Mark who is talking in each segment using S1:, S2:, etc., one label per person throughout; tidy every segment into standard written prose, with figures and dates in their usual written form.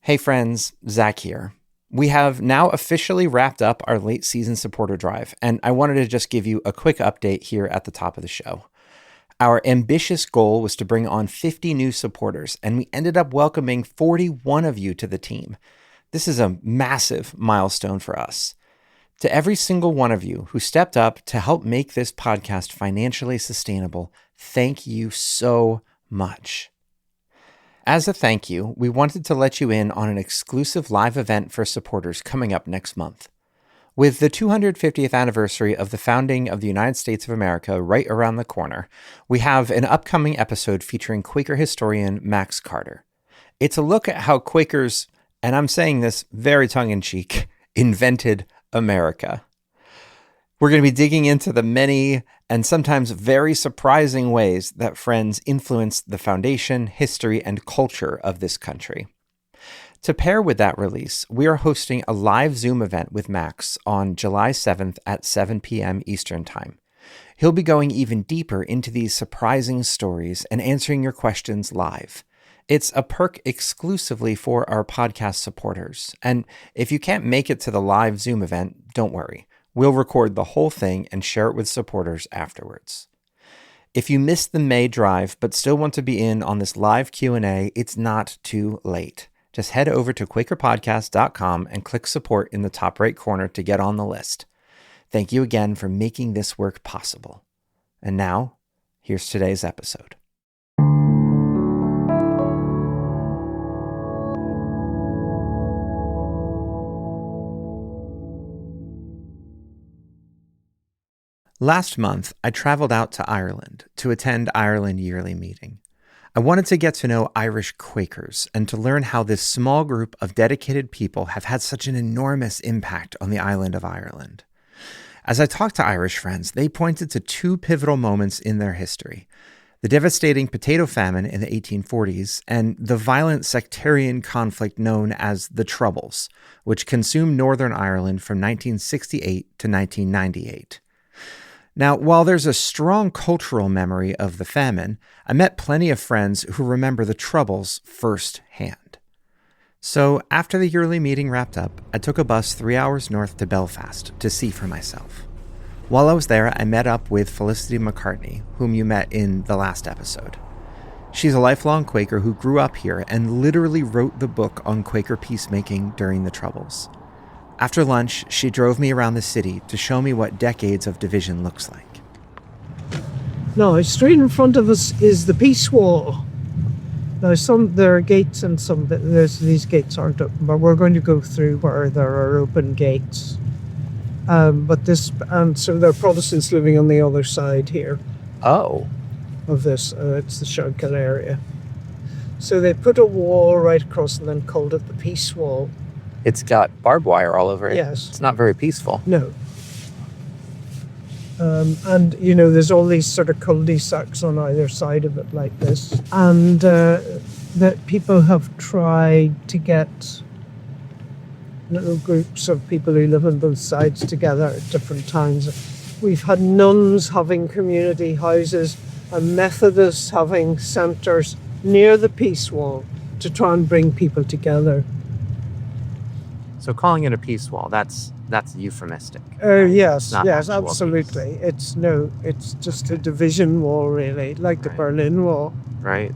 S1: Hey friends, Zach here. We have now officially wrapped up our late season supporter drive, and I wanted to just give you a quick update here at the top of the show. Our ambitious goal was to bring on 50 new supporters, and we ended up welcoming 41 of you to the team. This is a massive milestone for us. To every single one of you who stepped up to help make this podcast financially sustainable, thank you so much. As a thank you, we wanted to let you in on an exclusive live event for supporters coming up next month. With the 250th anniversary of the founding of the United States of America right around the corner, we have an upcoming episode featuring Quaker historian Max Carter. It's a look at how Quakers, and I'm saying this very tongue-in-cheek, invented America. We're going to be digging into the many and sometimes very surprising ways that Friends influenced the foundation, history, and culture of this country. To pair with that release, we are hosting a live Zoom event with Max on July 7th at 7 p.m. Eastern Time. He'll be going even deeper into these surprising stories and answering your questions live. It's a perk exclusively for our podcast supporters. And if you can't make it to the live Zoom event, don't worry. We'll record the whole thing and share it with supporters afterwards. If you missed the May drive but still want to be in on this live Q&A, it's not too late. Just head over to QuakerPodcast.com and click support in the top right corner to get on the list. Thank you again for making this work possible. And now, here's today's episode. Last month, I traveled out to Ireland to attend Ireland Yearly Meeting. I wanted to get to know Irish Quakers and to learn how this small group of dedicated people have had such an enormous impact on the island of Ireland. As I talked to Irish friends, they pointed to two pivotal moments in their history: the devastating potato famine in the 1840s and the violent sectarian conflict known as the Troubles, which consumed Northern Ireland from 1968 to 1998. Now, while there's a strong cultural memory of the famine, I met plenty of friends who remember the Troubles firsthand. So after the yearly meeting wrapped up, I took a bus 3 hours north to Belfast to see for myself. While I was there, I met up with Felicity McCartney, whom you met in the last episode. She's a lifelong Quaker who grew up here and literally wrote the book on Quaker peacemaking during the Troubles. After lunch, she drove me around the city to show me what decades of division looks like.
S2: Now, straight in front of us is the Peace Wall. Now, there are gates and these gates aren't open, but we're going to go through where there are open gates. So there are Protestants living on the other side here.
S1: Oh.
S2: Of this, it's the Shankill area. So they put a wall right across and then called it the Peace Wall.
S1: It's got barbed wire all over it.
S2: Yes.
S1: It's not very peaceful.
S2: No. There's all these sort of cul-de-sacs on either side of it like this. And that people have tried to get little groups of people who live on both sides together at different times. We've had nuns having community houses and Methodists having centres near the Peace Wall to try and bring people together.
S1: So calling it a peace wall, that's euphemistic.
S2: Yes, absolutely.
S1: Peace.
S2: It's just a division wall, really, like the Berlin Wall.
S1: Right.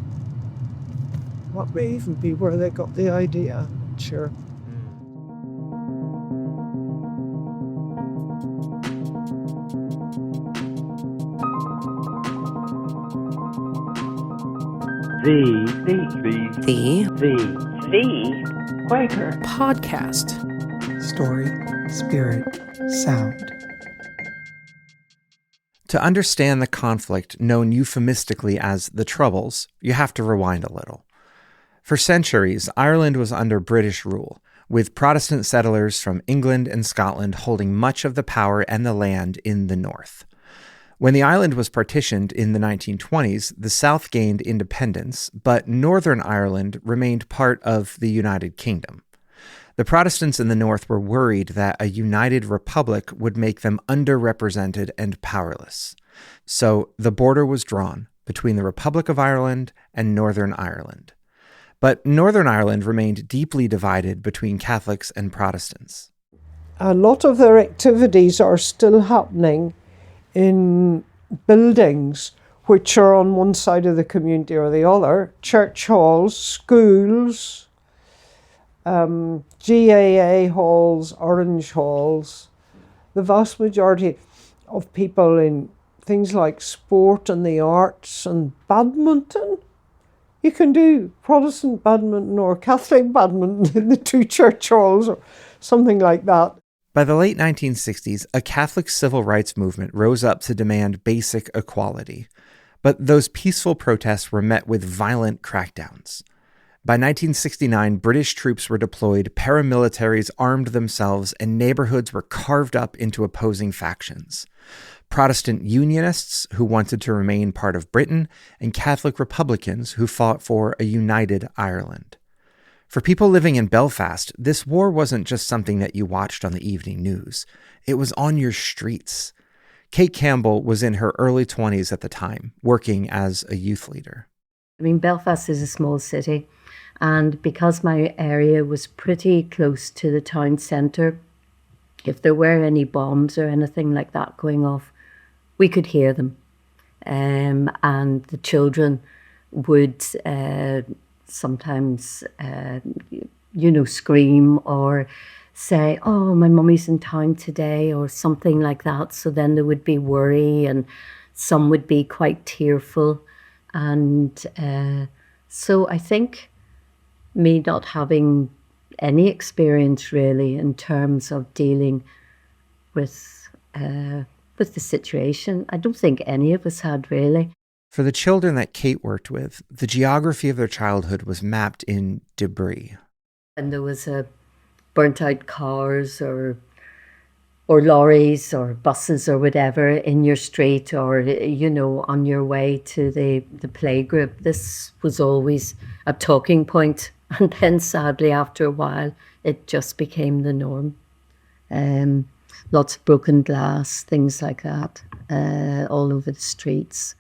S2: What may even be where they got the idea, sure.
S3: The Quaker
S4: podcast.
S5: Story, spirit, sound.
S1: To understand the conflict known euphemistically as the Troubles, you have to rewind a little. For centuries, Ireland was under British rule, with Protestant settlers from England and Scotland holding much of the power and the land in the north. When the island was partitioned in the 1920s, the South gained independence, but Northern Ireland remained part of the United Kingdom. The Protestants in the North were worried that a united republic would make them underrepresented and powerless. So the border was drawn between the Republic of Ireland and Northern Ireland. But Northern Ireland remained deeply divided between Catholics and Protestants.
S2: A lot of their activities are still happening in buildings which are on one side of the community or the other. Church halls, schools, GAA halls, Orange halls. The vast majority of people in things like sport and the arts and badminton. You can do Protestant badminton or Catholic badminton in the two church halls or something like that.
S1: By the late 1960s, a Catholic civil rights movement rose up to demand basic equality. But those peaceful protests were met with violent crackdowns. By 1969, British troops were deployed, paramilitaries armed themselves, and neighborhoods were carved up into opposing factions. Protestant Unionists who wanted to remain part of Britain, and Catholic Republicans who fought for a united Ireland. For people living in Belfast, this war wasn't just something that you watched on the evening news. It was on your streets. Kate Campbell was in her early 20s at the time, working as a youth leader.
S3: I mean, Belfast is a small city, and because my area was pretty close to the town centre, if there were any bombs or anything like that going off, we could hear them. And the children would sometimes, scream or say, "Oh, my mummy's in town today," or something like that. So then there would be worry, and some would be quite tearful. And so I think me not having any experience really in terms of dealing with the situation, I don't think any of us had really.
S1: For the children that Kate worked with, the geography of their childhood was mapped in debris.
S3: And there was burnt out cars or lorries or buses or whatever in your street, or on your way to the playgroup. This was always a talking point, and then sadly after a while it just became the norm. Lots of broken glass, things like that, all over the streets.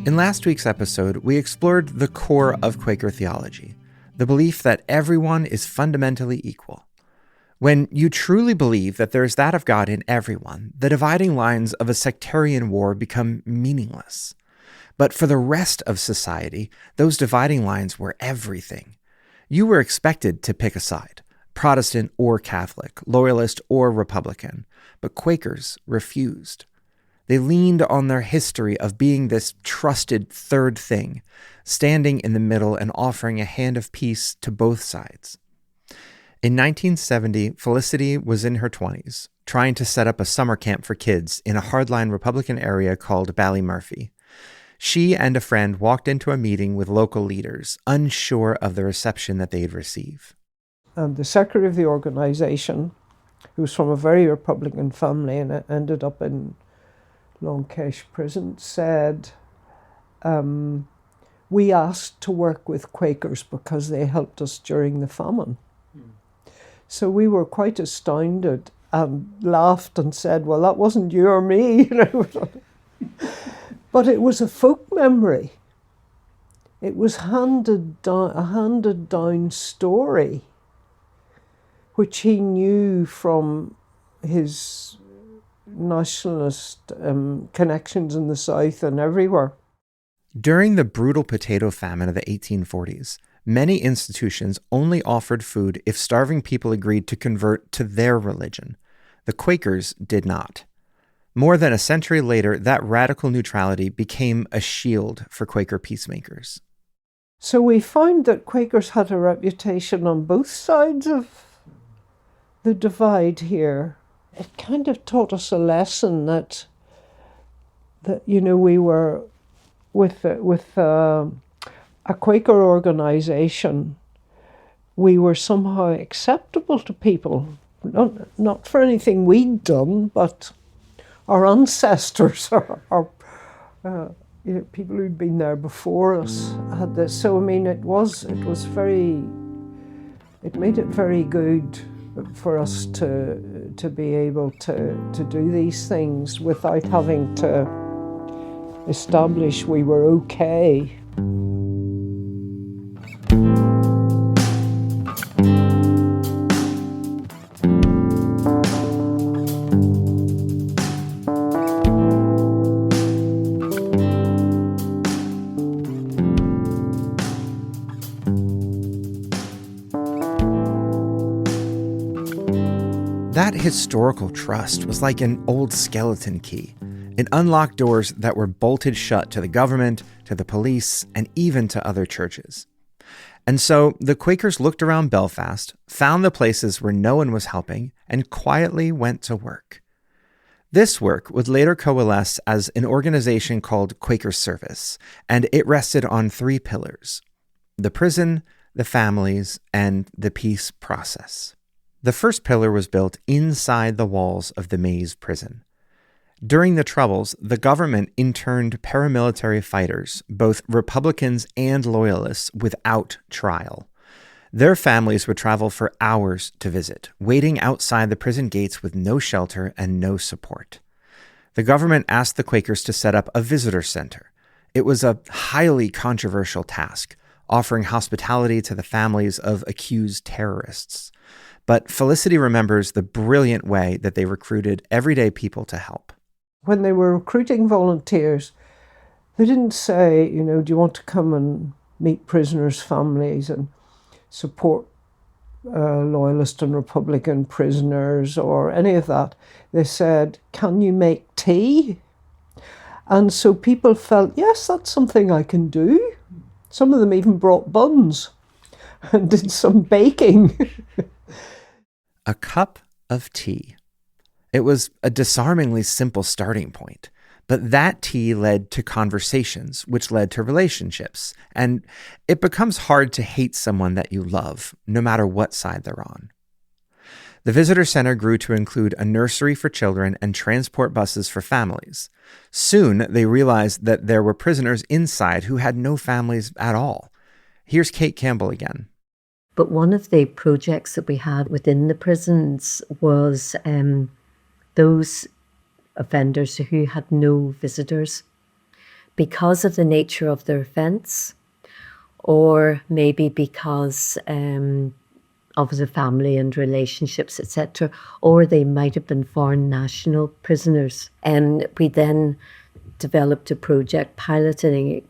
S1: In last week's episode, we explored the core of Quaker theology, the belief that everyone is fundamentally equal. When you truly believe that there is that of God in everyone, the dividing lines of a sectarian war become meaningless. But for the rest of society, those dividing lines were everything. You were expected to pick a side, Protestant or Catholic, Loyalist or Republican, but Quakers refused. They leaned on their history of being this trusted third thing, standing in the middle and offering a hand of peace to both sides. In 1970, Felicity was in her 20s, trying to set up a summer camp for kids in a hardline Republican area called Ballymurphy. She and a friend walked into a meeting with local leaders, unsure of the reception that they'd receive.
S2: And the secretary of the organization, who was from a very Republican family and ended up in Longkesh prison, said, "We asked to work with Quakers because they helped us during the famine." So we were quite astounded and laughed and said, "Well, that wasn't you or me," But it was a folk memory. It was a handed down story, which he knew from his nationalist connections in the South and everywhere.
S1: During the brutal potato famine of the 1840s, many institutions only offered food if starving people agreed to convert to their religion. The Quakers did not. More than a century later, that radical neutrality became a shield for Quaker peacemakers.
S2: So we found that Quakers had a reputation on both sides of the divide here. It kind of taught us a lesson that we were with a Quaker organization. We were somehow acceptable to people, not for anything we'd done, but our ancestors, people who'd been there before us had this. So I mean, it made it very good for us to be able to do these things without having to establish we were okay.
S1: That historical trust was like an old skeleton key. It unlocked doors that were bolted shut to the government, to the police, and even to other churches. And so the Quakers looked around Belfast, found the places where no one was helping, and quietly went to work. This work would later coalesce as an organization called Quaker Service, and it rested on 3 pillars: the prison, the families, and the peace process. The first pillar was built inside the walls of the Maze prison. During the Troubles, the government interned paramilitary fighters, both Republicans and Loyalists, without trial. Their families would travel for hours to visit, waiting outside the prison gates with no shelter and no support. The government asked the Quakers to set up a visitor center. It was a highly controversial task, offering hospitality to the families of accused terrorists. But Felicity remembers the brilliant way that they recruited everyday people to help.
S2: When they were recruiting volunteers, they didn't say, do you want to come and meet prisoners' families and support Loyalist and Republican prisoners or any of that. They said, can you make tea? And so people felt, yes, that's something I can do. Some of them even brought buns and did some baking.
S1: A cup of tea. It was a disarmingly simple starting point, but that tea led to conversations, which led to relationships, and it becomes hard to hate someone that you love, no matter what side they're on. The visitor center grew to include a nursery for children and transport buses for families. Soon, they realized that there were prisoners inside who had no families at all. Here's Kate Campbell again.
S3: But one of the projects that we had within the prisons was those offenders who had no visitors because of the nature of their offence, or maybe because of the family and relationships, etc., or they might have been foreign national prisoners. And we then developed a project piloting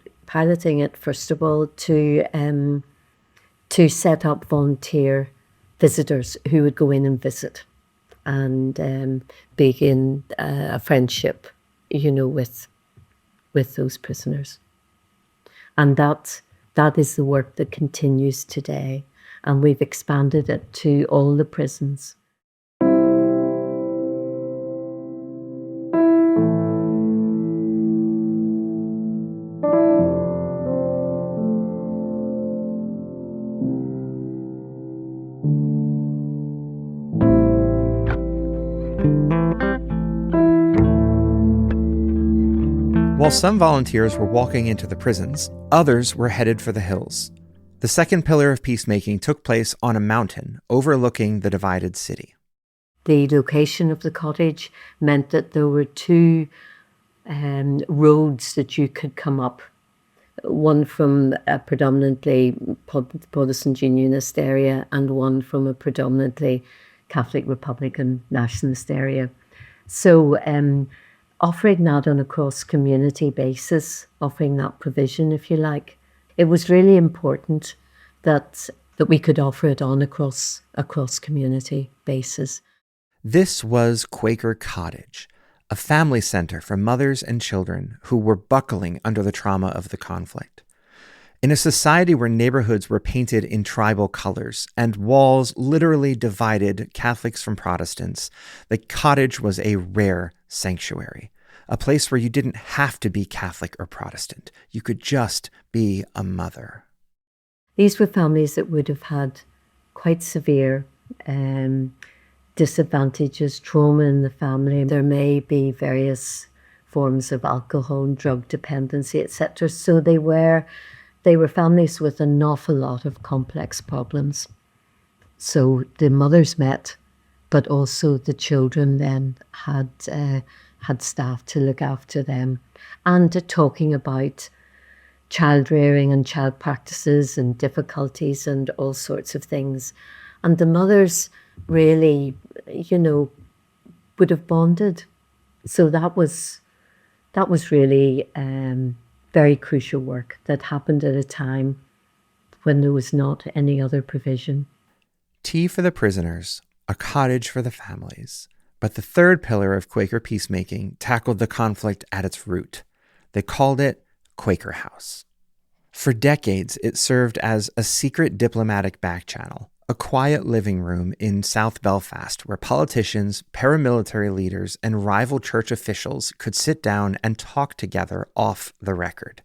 S3: it first of all to set up volunteer visitors who would go in and visit and begin a friendship, with those prisoners. And that is the work that continues today. And we've expanded it to all the prisons.
S1: While some volunteers were walking into the prisons, others were headed for the hills. The second pillar of peacemaking took place on a mountain overlooking the divided city.
S3: The location of the cottage meant that there were 2 roads that you could come up. One from a predominantly Protestant Unionist area and one from a predominantly Catholic Republican Nationalist area. So offering that on a cross-community basis, offering that provision, if you like, it was really important that we could offer it on a cross-community basis.
S1: This was Quaker Cottage, a family center for mothers and children who were buckling under the trauma of the conflict. In a society where neighborhoods were painted in tribal colors and walls literally divided Catholics from Protestants, the cottage was a rare sanctuary, a place where you didn't have to be Catholic or Protestant. You could just be a mother.
S3: These were families that would have had quite severe disadvantages, trauma in the family. There may be various forms of alcohol and drug dependency, etc. So they were families with an awful lot of complex problems. So the mothers met, but also the children then had staff to look after them, and talking about child rearing and child practices and difficulties and all sorts of things. And the mothers really, would have bonded. So that was really very crucial work that happened at a time when there was not any other provision.
S1: Tea for the prisoners, a cottage for the families. But the third pillar of Quaker peacemaking tackled the conflict at its root. They called it Quaker House. For decades, it served as a secret diplomatic backchannel, a quiet living room in South Belfast where politicians, paramilitary leaders, and rival church officials could sit down and talk together off the record.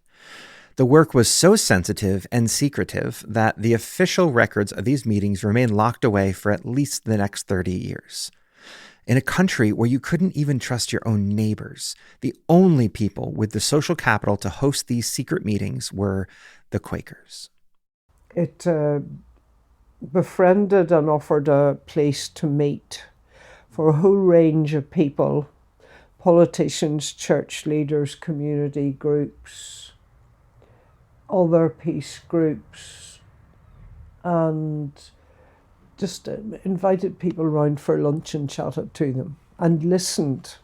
S1: The work was so sensitive and secretive that the official records of these meetings remained locked away for at least the next 30 years. In a country where you couldn't even trust your own neighbors, the only people with the social capital to host these secret meetings were the Quakers.
S2: It befriended and offered a place to meet for a whole range of people, politicians, church leaders, community groups, other peace groups, and just invited people around for lunch and chatted to them and listened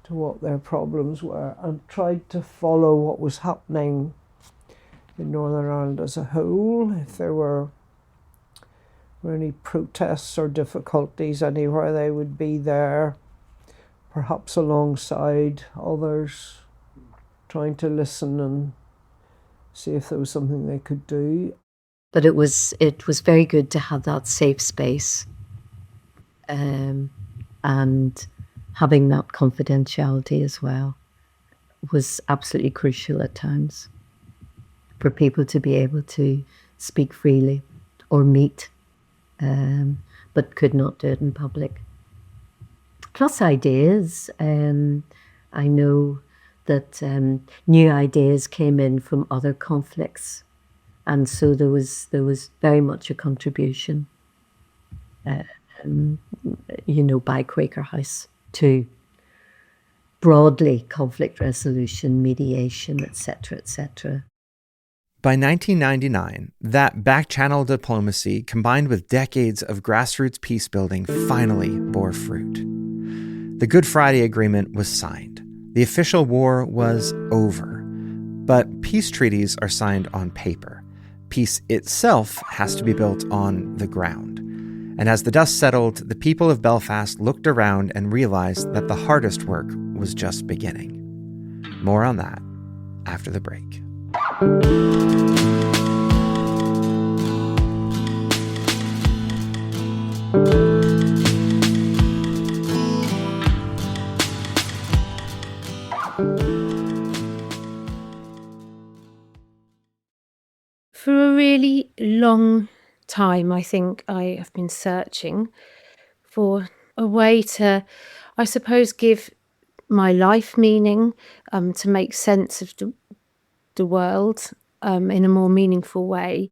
S2: to what their problems were and tried to follow what was happening in Northern Ireland as a whole. If there were any protests or difficulties anywhere, they would be there, perhaps alongside others, trying to listen and see if there was something they could do.
S3: But it was very good to have that safe space, and having that confidentiality as well was absolutely crucial at times for people to be able to speak freely or meet, but could not do it in public. Plus ideas. I know that new ideas came in from other conflicts. And so there was very much a contribution, by Quaker House to broadly conflict resolution, mediation, etc., etc.
S1: By 1999, that back-channel diplomacy, combined with decades of grassroots peace building, finally bore fruit. The Good Friday Agreement was signed. The official war was over. But peace treaties are signed on paper. Peace itself has to be built on the ground. And as the dust settled, the people of Belfast looked around and realized that the hardest work was just beginning. More on that after the break.
S4: For a really long time, I think I have been searching for a way to, I suppose, give my life meaning, to make sense of the world in a more meaningful way.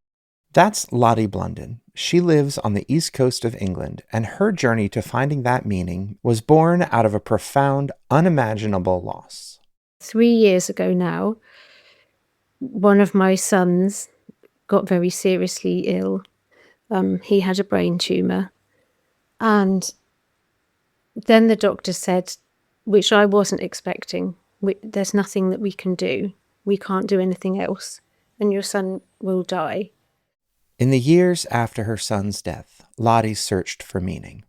S1: That's Lottie Blunden. She lives on the east coast of England, and her journey to finding that meaning was born out of a profound, unimaginable loss.
S4: 3 years ago now, one of my sons got very seriously ill. He had a brain tumour. And then the doctor said, which I wasn't expecting, there's nothing that we can do. We can't do anything else. And your son will die.
S1: In the years after her son's death, Lottie searched for meaning.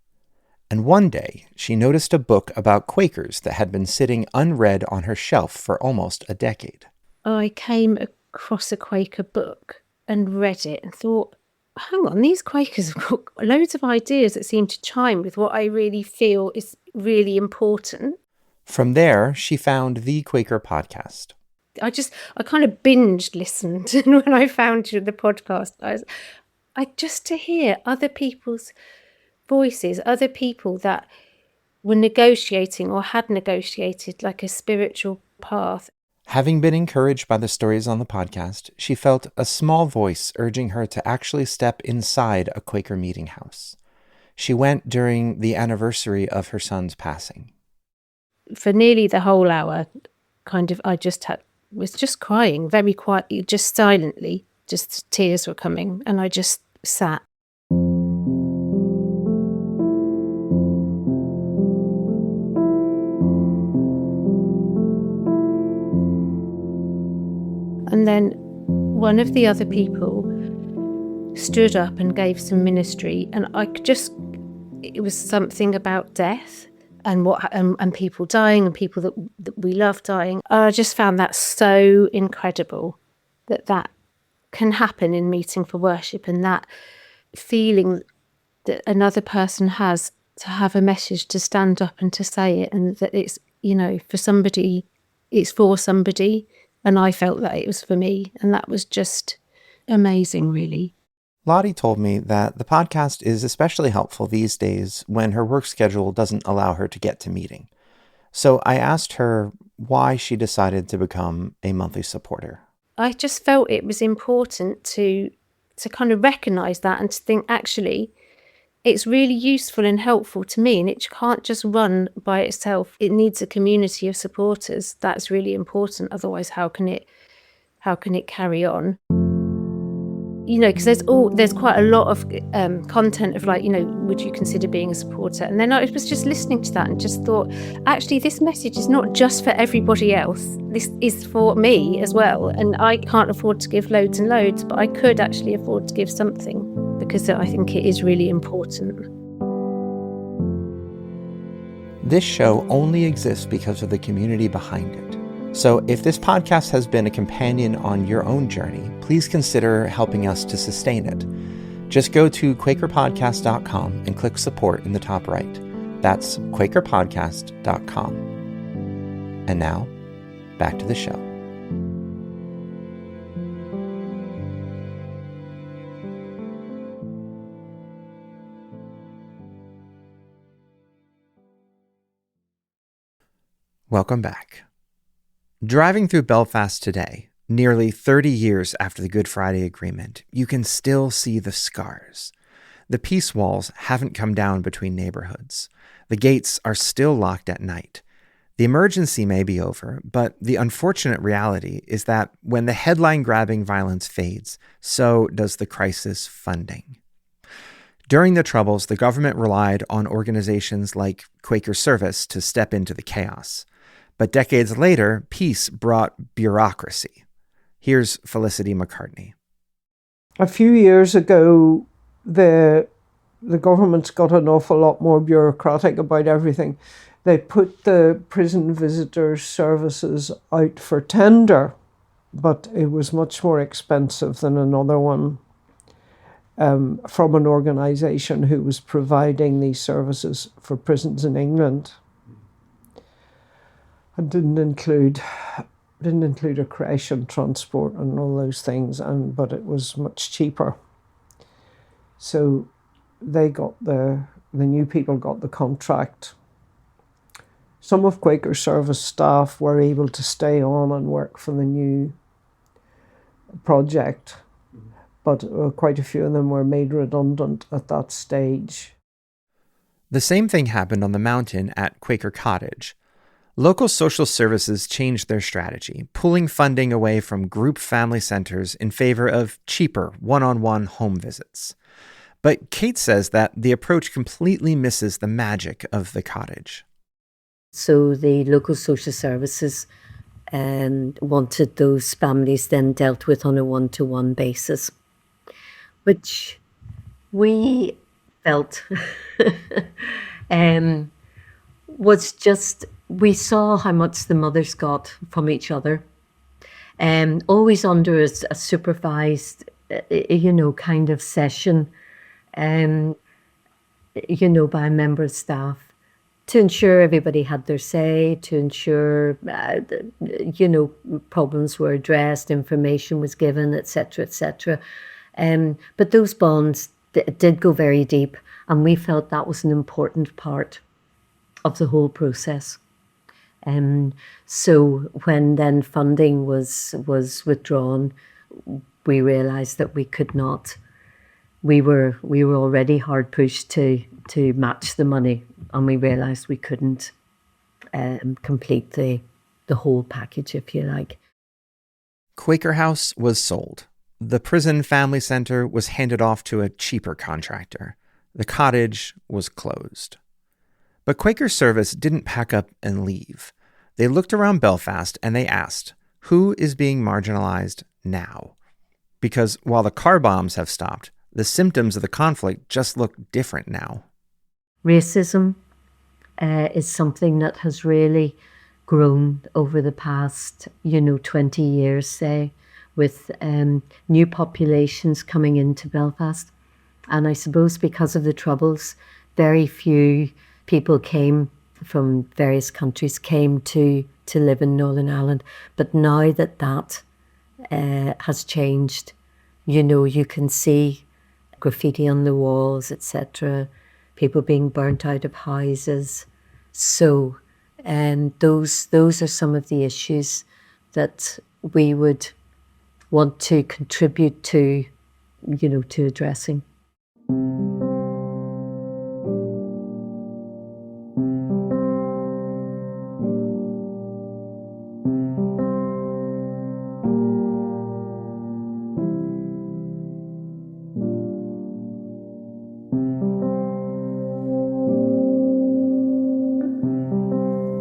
S1: And one day, she noticed a book about Quakers that had been sitting unread on her shelf for almost a decade.
S4: I came across a Quaker book and read it and thought, hang on, these Quakers have got loads of ideas that seem to chime with what I really feel is really important.
S1: From there, she found the Quaker podcast.
S4: I kind of binge listened, and when I found the podcast, I just to hear other people's voices, other people that were negotiating or had negotiated like a spiritual path.
S1: Having been encouraged by the stories on the podcast, she felt a small voice urging her to actually step inside a Quaker meeting house. She went during the anniversary of her son's passing.
S4: For nearly the whole hour, I was just crying very quietly, just silently, just tears were coming, and I just sat. And then one of the other people stood up and gave some ministry, and it was something about death and people dying and people that we love dying. I just found that so incredible that can happen in meeting for worship, and that feeling that another person has to have a message, to stand up and to say it, and that it's, for somebody, it's for somebody. And I felt that it was for me, and that was just amazing, really.
S1: Lottie told me that the podcast is especially helpful these days when her work schedule doesn't allow her to get to meeting. So I asked her why she decided to become a monthly supporter.
S4: I just felt it was important to kind of recognise that and to think, actually, it's really useful and helpful to me, and it can't just run by itself. It needs a community of supporters. That's really important. Otherwise, how can it carry on? Because there's quite a lot of content of would you consider being a supporter? And then I was just listening to that and just thought, actually, this message is not just for everybody else. This is for me as well. And I can't afford to give loads and loads, but I could actually afford to give something, because I think it is really important.
S1: This show only exists because of the community behind it. So if this podcast has been a companion on your own journey, please consider helping us to sustain it. Just go to QuakerPodcast.com and click support in the top right. That's QuakerPodcast.com. And now, back to the show. Welcome back. Driving through Belfast today, nearly 30 years after the Good Friday Agreement, you can still see the scars. The peace walls haven't come down between neighborhoods. The gates are still locked at night. The emergency may be over, but the unfortunate reality is that when the headline-grabbing violence fades, so does the crisis funding. During the Troubles, the government relied on organizations like Quaker Service to step into the chaos. But decades later, peace brought bureaucracy. Here's Felicity McCartney.
S2: A few years ago, the government's got an awful lot more bureaucratic about everything. They put the prison visitors services out for tender, but it was much more expensive than another one from an organisation who was providing these services for prisons in England. And didn't include a creche and transport and all those things, but it was much cheaper. So they got the new people got the contract. Some of Quaker Service staff were able to stay on and work for the new project, but quite a few of them were made redundant at that stage.
S1: The same thing happened on the mountain at Quaker Cottage. Local social services changed their strategy, pulling funding away from group family centers in favor of cheaper one-on-one home visits. But Kate says that the approach completely misses the magic of the cottage.
S3: So the local social services wanted those families then dealt with on a one-to-one basis, which we felt was just, we saw how much the mothers got from each other, always under a supervised, kind of session, by a member of staff, to ensure everybody had their say, to ensure, problems were addressed, information was given, etc., etc. But those bonds did go very deep, And we felt that was an important part of the whole process. So when then funding was withdrawn, we realised that we could not. We were already hard pushed to match the money, and we realised we couldn't complete the whole package, if you like.
S1: Quaker House was sold. The prison family center was handed off to a cheaper contractor. The cottage was closed. But Quaker Service didn't pack up and leave. They looked around Belfast and they asked, who is being marginalized now? Because while the car bombs have stopped, the symptoms of the conflict just look different now.
S3: Racism is something that has really grown over the past, 20 years, say, with new populations coming into Belfast. And I suppose because of the Troubles, very few people came from various countries came to live in Northern Ireland. But now that has changed, you can see graffiti on the walls, etc., people being burnt out of houses. So those are some of the issues that we would want to contribute to, to addressing.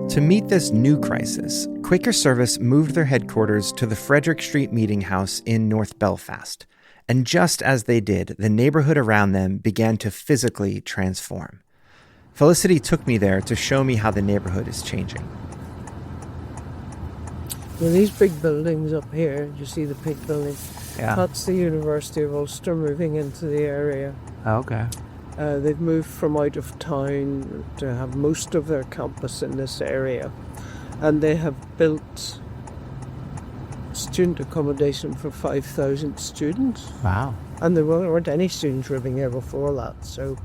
S1: To meet this new crisis, Quaker Service moved their headquarters to the Frederick Street Meeting House in North Belfast. And just as they did, the neighborhood around them began to physically transform. Felicity took me there to show me how the neighborhood is changing.
S2: Well, these big buildings up here, you see the big building?
S1: Yeah.
S2: That's the University of Ulster moving into the area.
S1: Oh, okay.
S2: They've moved from out of town to have most of their campus in this area. And they have built student accommodation for 5,000 students.
S1: Wow.
S2: And there weren't any students living here before that. So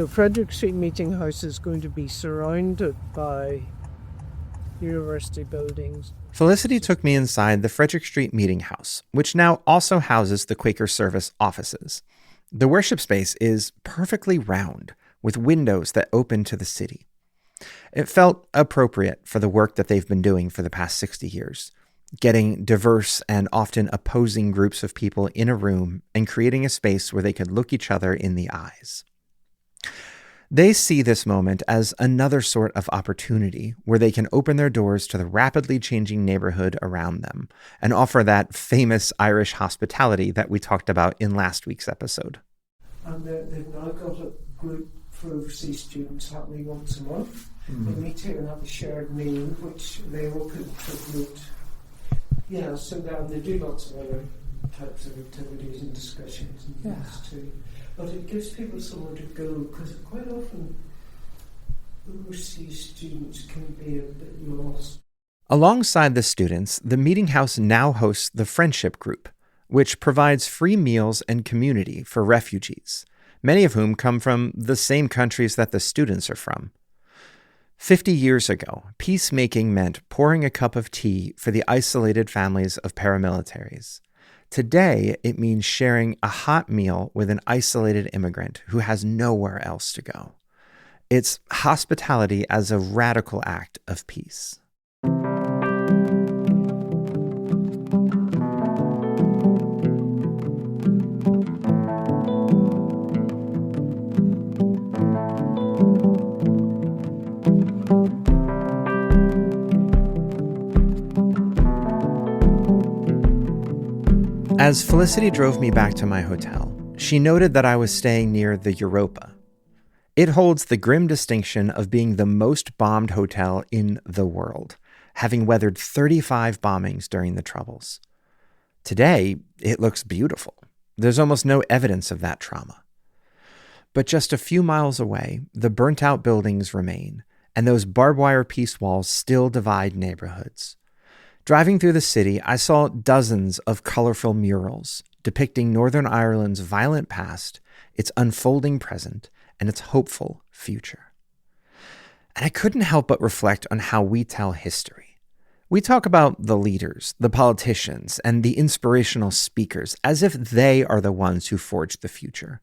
S2: Frederick Street Meeting House is going to be surrounded by university buildings.
S1: Felicity took me inside the Frederick Street Meeting House, which now also houses the Quaker Service offices. The worship space is perfectly round, with windows that open to the city. It felt appropriate for the work that they've been doing for the past 60 years, getting diverse and often opposing groups of people in a room and creating a space where they could look each other in the eyes. They see this moment as another sort of opportunity where they can open their doors to the rapidly changing neighborhood around them and offer that famous Irish hospitality that we talked about in last week's episode.
S2: And they've now got a group for overseas students happening once a month. They meet here and have a shared meal, which they all contribute. Yeah, so now they do lots of other types of activities and discussions and things too. But it gives people somewhere to go, because quite often overseas students can be a bit lost.
S1: Alongside the students, the meeting house now hosts the Friendship Group, which provides free meals and community for refugees, many of whom come from the same countries that the students are from. 50 years ago, peacemaking meant pouring a cup of tea for the isolated families of paramilitaries. Today, it means sharing a hot meal with an isolated immigrant who has nowhere else to go. It's hospitality as a radical act of peace. As Felicity drove me back to my hotel, she noted that I was staying near the Europa. It holds the grim distinction of being the most bombed hotel in the world, having weathered 35 bombings during the Troubles. Today, it looks beautiful. There's almost no evidence of that trauma. But just a few miles away, the burnt-out buildings remain, and those barbed wire peace walls still divide neighborhoods. Driving through the city, I saw dozens of colorful murals depicting Northern Ireland's violent past, its unfolding present, and its hopeful future. And I couldn't help but reflect on how we tell history. We talk about the leaders, the politicians, and the inspirational speakers as if they are the ones who forged the future.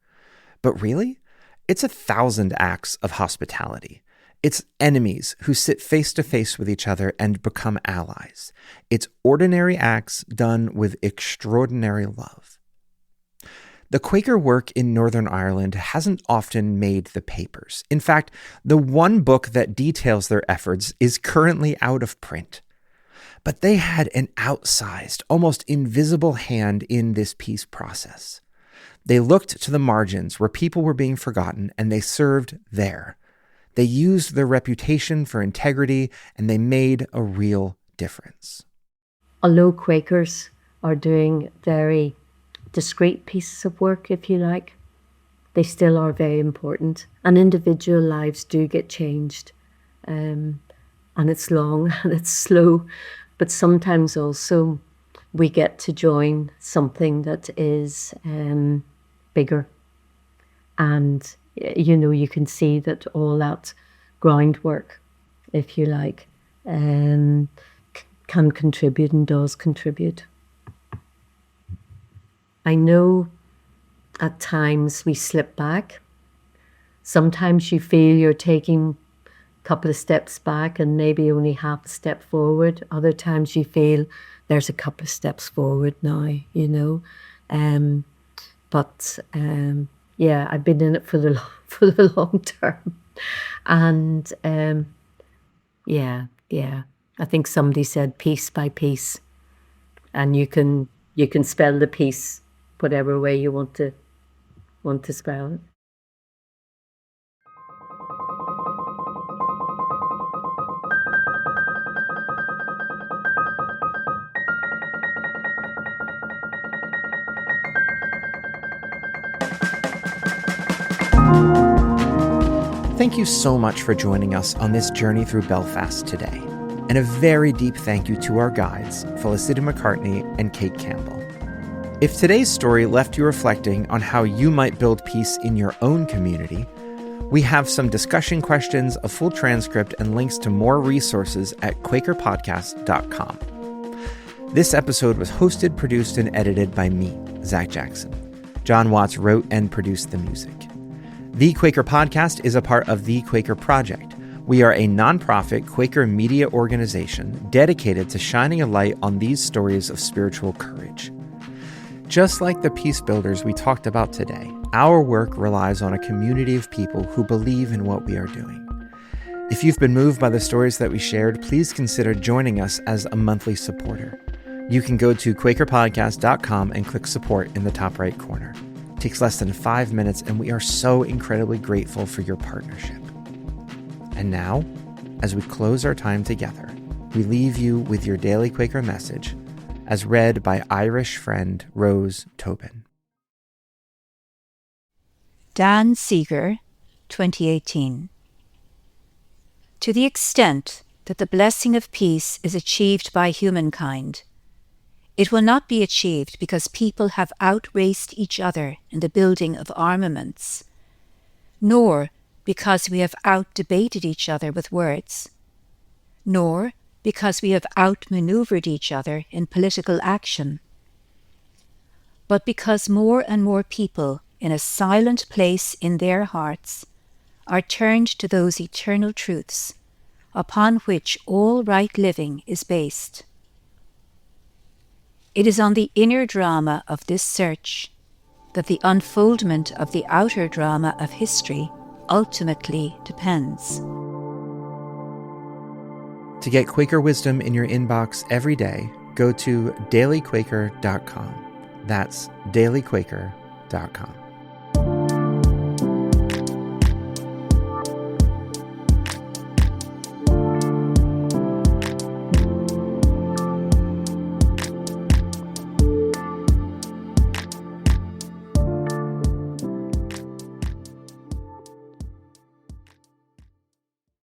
S1: But really, it's 1,000 acts of hospitality. It's enemies who sit face to face with each other and become allies. It's ordinary acts done with extraordinary love. The Quaker work in Northern Ireland hasn't often made the papers. In fact, the one book that details their efforts is currently out of print. But they had an outsized, almost invisible hand in this peace process. They looked to the margins where people were being forgotten, and they served there. They used their reputation for integrity, and they made a real difference.
S3: Although Quakers are doing very discreet pieces of work, if you like, they still are very important. And individual lives do get changed. And it's long and it's slow. But sometimes also we get to join something that is bigger. And you can see that all that groundwork, if you like, can contribute and does contribute. I know at times we slip back. Sometimes you feel you're taking a couple of steps back and maybe only half a step forward. Other times you feel there's a couple of steps forward now, But I've been in it for the long term, and I think somebody said piece by piece, and you can spell the piece whatever way you want to spell it.
S1: Thank you so much for joining us on this journey through Belfast today. And a very deep thank you to our guides, Felicity McCartney and Kate Campbell. If today's story left you reflecting on how you might build peace in your own community, we have some discussion questions, a full transcript, and links to more resources at QuakerPodcast.com. This episode was hosted, produced, and edited by me, Zach Jackson. John Watts wrote and produced the music. The Quaker Podcast is a part of The Quaker Project. We are a nonprofit Quaker media organization dedicated to shining a light on these stories of spiritual courage. Just like the peace builders we talked about today, our work relies on a community of people who believe in what we are doing. If you've been moved by the stories that we shared, please consider joining us as a monthly supporter. You can go to QuakerPodcast.com and click support in the top right corner. It takes less than 5 minutes, and we are so incredibly grateful for your partnership. And now, as we close our time together, we leave you with your daily Quaker message, as read by Irish friend Rose Tobin.
S6: Dan Seeger, 2018. To the extent that the blessing of peace is achieved by humankind, it will not be achieved because people have outraced each other in the building of armaments, nor because we have out-debated each other with words, nor because we have outmaneuvered each other in political action, but because more and more people in a silent place in their hearts are turned to those eternal truths upon which all right living is based. It is on the inner drama of this search that the unfoldment of the outer drama of history ultimately depends.
S1: To get Quaker wisdom in your inbox every day, go to dailyquaker.com. That's dailyquaker.com.